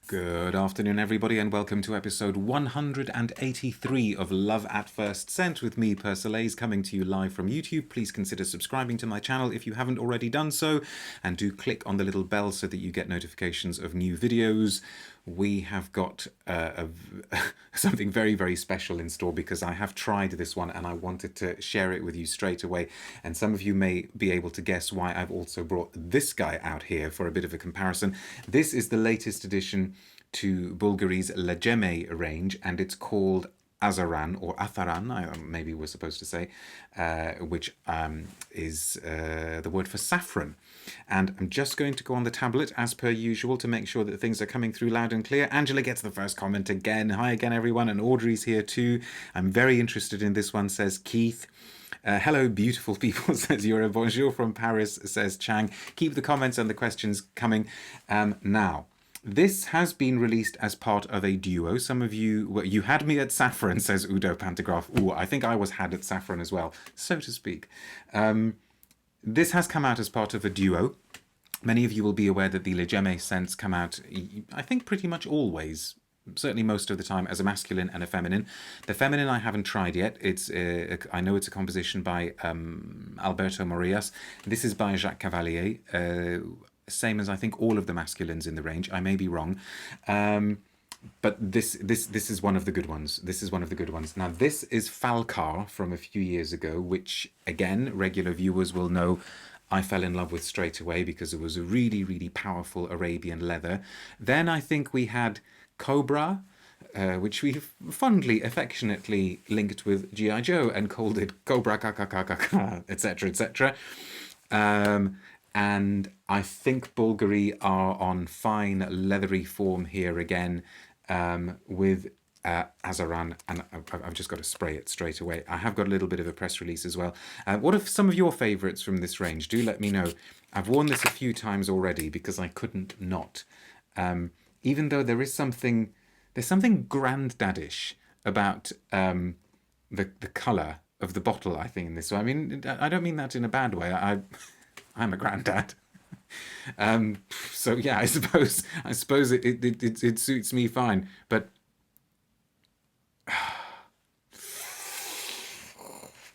Good afternoon, everybody, and welcome to episode 183 of Love at First Scent with me, Persolaise, coming to you live from YouTube. Please consider subscribing to my channel if you haven't already done so, and do click on the little bell so that you get notifications of new videos. We have got something very, very special in store because I have tried this one and I wanted to share it with you straight away. And some of you may be able to guess why I've also brought this guy out here for a bit of a comparison. This is the latest addition to Bulgari's Le Gemme range, and it's called Azaran, or Atharan, maybe we're supposed to say, which is the word for saffron. And I'm just going to go on the tablet, as per usual, to make sure that things are coming through loud and clear. Angela gets the first comment again. Hi again, everyone, and Audrey's here too. I'm very interested in this one, says Keith. Hello, beautiful people, says Yura. Bonjour from Paris, says Chang. Keep the comments and the questions coming. Now, this has been released as part of a duo. Some of you, well, you had me at saffron, says Udo Pantograph. Ooh, I think I was had at saffron as well, so to speak. This has come out as part of a duo. Many of you will be aware that the Le Gemme scents come out, I think, pretty much always, certainly most of the time, as a masculine and a feminine. The feminine I haven't tried yet. It's I know it's a composition by Alberto Morillas. This is by Jacques Cavallier. Same as I think all of the masculines in the range. I may be wrong, but this is one of the good ones. This is one of the good ones. Now this is Falkar from a few years ago, which again regular viewers will know I fell in love with straight away because it was a really, really powerful Arabian leather. Then I think we had Cobra, which we fondly, affectionately linked with G.I. Joe and called it Cobra, etc., etc. And I think Bulgari are on fine leathery form here again with Azaran, and I've just got to spray it straight away. I have got a little bit of a press release as well. What are some of your favourites from this range? Do let me know. I've worn this a few times already because I couldn't not. Even though there's something granddaddish about the colour of the bottle, I think, in this. So I mean, I don't mean that in a bad way. I'm a granddad. So yeah, I suppose it suits me fine. But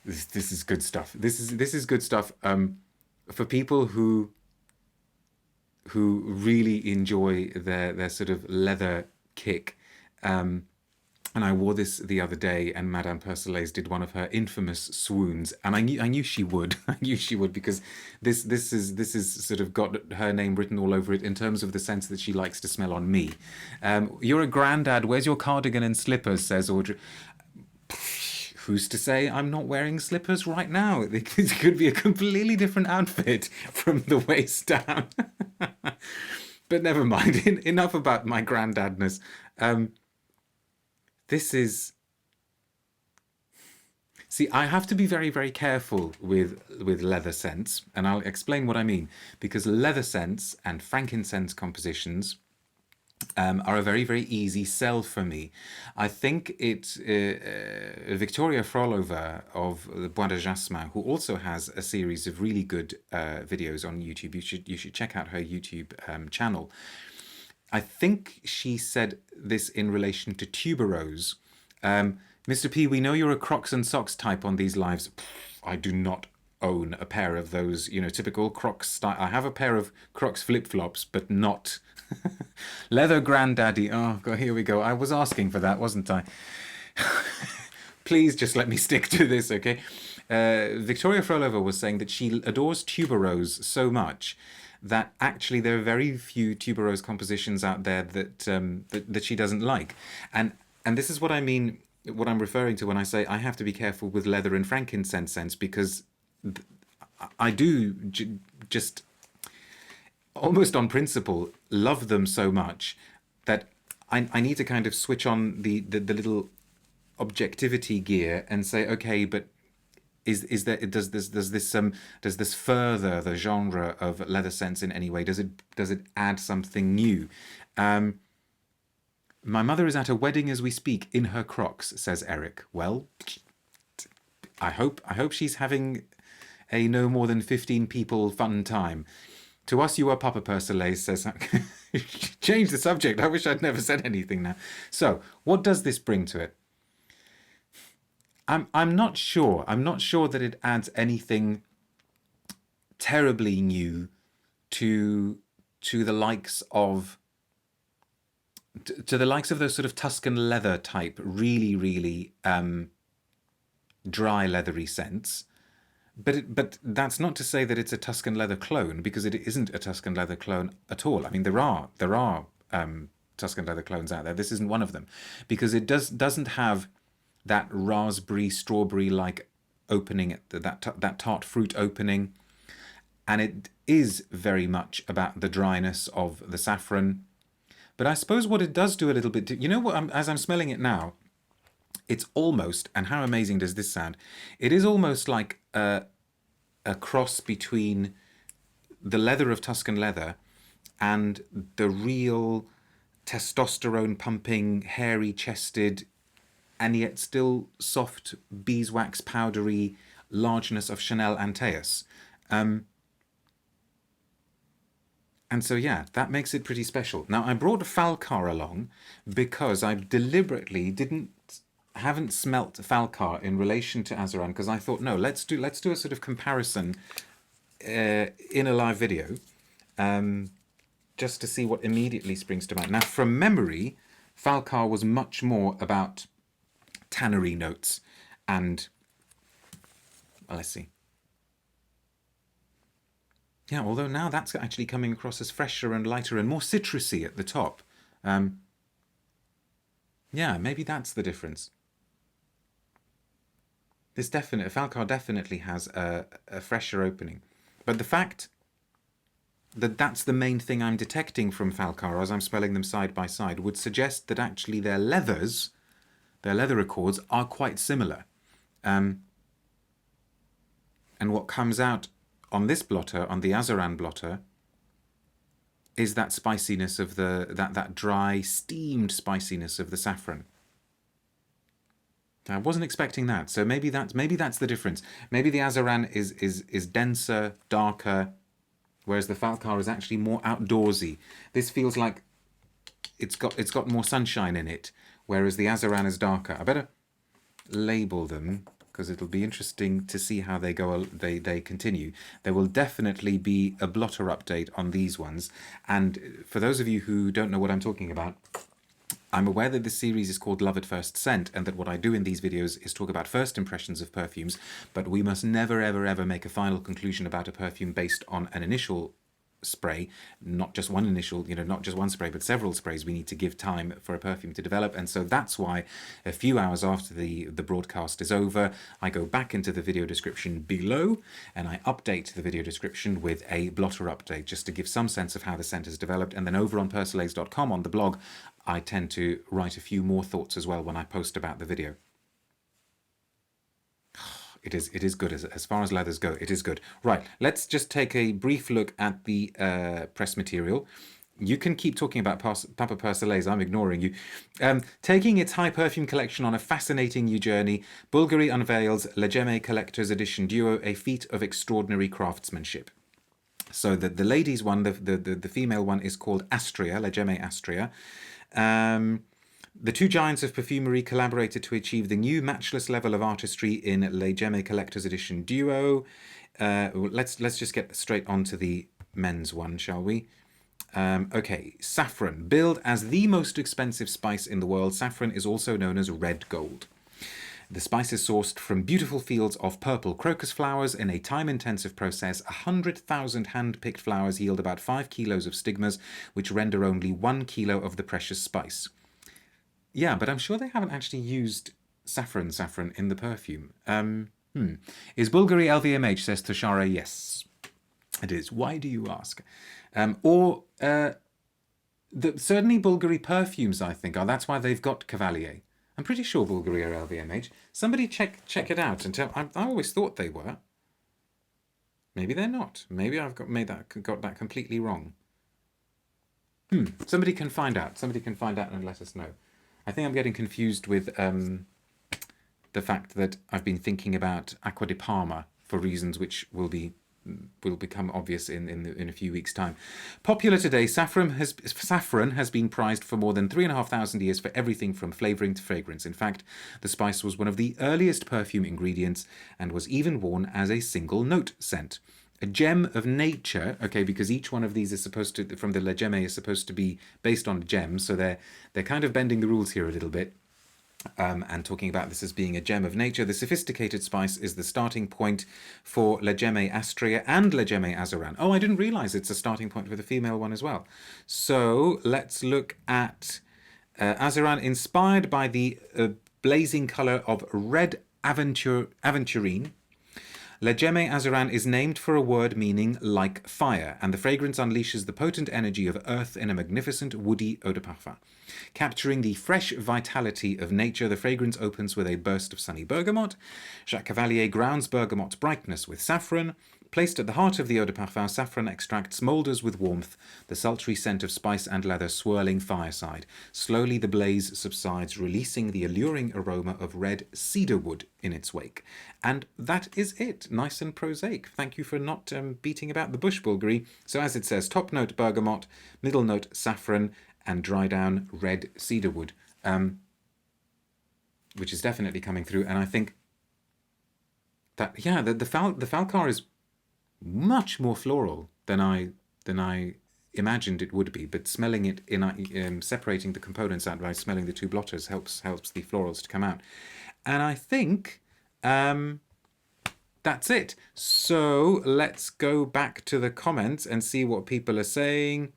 this is good stuff. This is good stuff for people who really enjoy their sort of leather kick. And I wore this the other day, and Madame Persolaise did one of her infamous swoons, and I knew she would. I knew she would, because this is sort of got her name written all over it in terms of the sense that she likes to smell on me. You're a granddad. Where's your cardigan and slippers? Says Audrey. Who's to say I'm not wearing slippers right now? It could be a completely different outfit from the waist down. But never mind. Enough about my granddadness. This is... See, I have to be very, very careful with leather scents, and I'll explain what I mean, because leather scents and frankincense compositions are a very, very easy sell for me. I think it's Victoria Frolova of the Bois de Jasmin, who also has a series of really good videos on YouTube. You should check out her YouTube channel. I think she said this in relation to tuberose. Mr. P, we know you're a Crocs and socks type on these lives. I do not own a pair of those, typical Crocs style. I have a pair of Crocs flip-flops, but not leather granddaddy. Oh, God, here we go. I was asking for that, wasn't I? Please just let me stick to this, okay? Victoria Frolova was saying that she adores tuberose so much that actually there are very few tuberose compositions out there that she doesn't like. And this is what I mean, what I'm referring to when I say I have to be careful with leather and frankincense scents, because I do just, almost on principle, love them so much that I need to kind of switch on the little objectivity gear and say, okay, but does this further the genre of leather scents in any way? Does it add something new? My mother is at a wedding as we speak in her Crocs, says Eric. Well, I hope she's having a no more than 15 people fun time. To us, you are Papa Persolaise says, change the subject. I wish I'd never said anything now. So, what does this bring to it? I'm not sure. I'm not sure that it adds anything terribly new to the likes of those sort of Tuscan leather type, really, really dry leathery scents. But that's not to say that it's a Tuscan leather clone, because it isn't a Tuscan leather clone at all. I mean, there are Tuscan leather clones out there. This isn't one of them, because it doesn't have that raspberry strawberry like opening, that tart fruit opening, and it is very much about the dryness of the saffron. But I suppose what it does do a little bit, you know what? As I'm smelling it now, it's almost, and how amazing does this sound? It is almost like a cross between the leather of Tuscan leather and the real testosterone pumping, hairy chested, and yet still soft beeswax powdery largeness of Chanel Antaeus. And so, yeah, that makes it pretty special. Now, I brought Falkar along because I deliberately haven't smelt Falkar in relation to Azaran, because I thought, no, let's do a sort of comparison in a live video, just to see what immediately springs to mind. Now, from memory, Falkar was much more about tannery notes and, well, let's see. Yeah, although now that's actually coming across as fresher and lighter and more citrusy at the top. Yeah, maybe that's the difference. Falkar definitely has a fresher opening. But the fact that that's the main thing I'm detecting from Falkar as I'm smelling them side by side would suggest that actually their leather accords are quite similar. And what comes out on this blotter, on the Azaran blotter, is that spiciness of that dry, steamed spiciness of the saffron. I wasn't expecting that, so maybe that's the difference. Maybe the Azaran is denser, darker, whereas the Falkar is actually more outdoorsy. This feels like it's got more sunshine in it, whereas the Azaran is darker. I better label them, because it'll be interesting to see how they go. They continue. There will definitely be a blotter update on these ones. And for those of you who don't know what I'm talking about, I'm aware that this series is called Love at First Scent, and that what I do in these videos is talk about first impressions of perfumes, but we must never, ever, ever make a final conclusion about a perfume based on an initial spray, not just one spray, but several sprays. We need to give time for a perfume to develop, and so that's why a few hours after the broadcast is over, I go back into the video description below and I update the video description with a blotter update, just to give some sense of how the scent has developed. And then over on persolaise.com on the blog, I tend to write a few more thoughts as well when I post about the video. It is good as far as leathers go. It is good. Right, let's just take a brief look at the press material. You can keep talking about Papa Persolaise. I'm ignoring you. Taking its high perfume collection on a fascinating new journey, Bulgari unveils Le Gemme Collector's Edition Duo, a feat of extraordinary craftsmanship. So the ladies one, the female one, is called Astria, Le Gemme Astria. The two giants of perfumery collaborated to achieve the new matchless level of artistry in Le Gemme Collector's Edition Duo. Let's just get straight onto the men's one, shall we? Okay, saffron. Billed as the most expensive spice in the world, saffron is also known as red gold. The spice is sourced from beautiful fields of purple crocus flowers. In a time-intensive process, 100,000 hand-picked flowers yield about 5 kilos of stigmas, which render only 1 kilo of the precious spice. Yeah, but I'm sure they haven't actually used saffron in the perfume. Is Bulgari LVMH, says Tushara? Yes, it is. Why do you ask? Certainly Bulgari perfumes, I think, are. That's why they've got Cavallier. I'm pretty sure Bulgari are LVMH. Somebody check it out and tell. I always thought they were. Maybe they're not. Maybe I've got that completely wrong. Somebody can find out. Somebody can find out and let us know. I think I'm getting confused with the fact that I've been thinking about Acqua di Parma for reasons which will be will become obvious in a few weeks' time. Popular today, saffron has been prized for more than 3,500 years for everything from flavouring to fragrance. In fact, the spice was one of the earliest perfume ingredients and was even worn as a single note scent. A gem of nature, okay, because each one of these is supposed to, from the Le Gemme, is supposed to be based on a gem, so they're kind of bending the rules here a little bit. And talking about this as being a gem of nature, the sophisticated spice is the starting point for Le Gemme Astrea and Le Gemme Azaran. Oh, I didn't realise it's a starting point for the female one as well. So let's look at Azaran, inspired by the blazing colour of red aventurine. Le Gemme Azaran is named for a word meaning like fire, and the fragrance unleashes the potent energy of earth in a magnificent woody eau de parfum. Capturing the fresh vitality of nature, the fragrance opens with a burst of sunny bergamot. Jacques Cavallier grounds bergamot's brightness with saffron. Placed at the heart of the eau de parfum, saffron extract smoulders with warmth, the sultry scent of spice and leather swirling fireside. Slowly the blaze subsides, releasing the alluring aroma of red cedar wood in its wake. And that is it. Nice and prosaic. Thank you for not beating about the bush, Bulgari. So as it says, top note bergamot, middle note saffron, and dry down red cedar wood, which is definitely coming through. And I think that, yeah, the Falkar is much more floral than I imagined it would be, but smelling it in separating the components out by smelling the two blotters helps the florals to come out. And I think that's it. So let's go back to the comments and see what people are saying.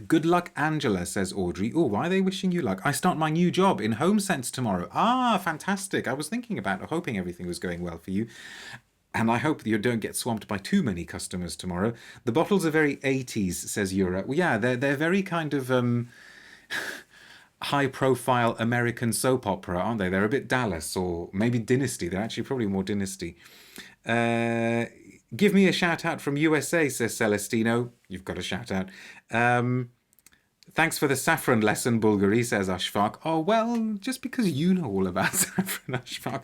Good luck, Angela, says Audrey. Oh, why are they wishing you luck? I start my new job in HomeSense tomorrow. Ah, fantastic. I was thinking about hoping everything was going well for you. And I hope that you don't get swamped by too many customers tomorrow. The bottles are very 80s, says Yura. Well, yeah, they're very kind of high-profile American soap opera, aren't they? They're a bit Dallas or maybe Dynasty. They're actually probably more Dynasty. Give me a shout-out from USA, says Celestino. You've got a shout-out. Thanks for the saffron lesson, Bulgari, says Ashfaq. Oh, well, just because you know all about saffron, Ashfaq.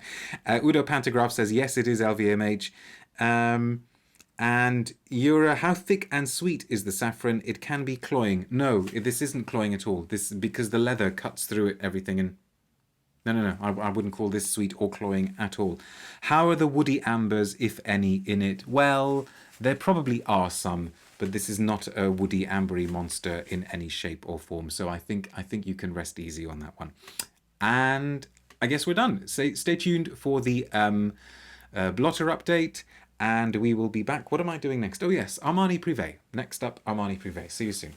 Udo Pantograph says, yes, it is LVMH. And Yura, how thick and sweet is the saffron? It can be cloying. No, this isn't cloying at all. This because the leather cuts through it, everything. And no, I wouldn't call this sweet or cloying at all. How are the woody ambers, if any, in it? Well, there probably are some, but this is not a woody ambery monster in any shape or form. So I think you can rest easy on that one. And I guess we're done. Stay tuned for the blotter update, and we will be back. What am I doing next? Oh yes, Armani Privé. Next up, Armani Privé. See you soon.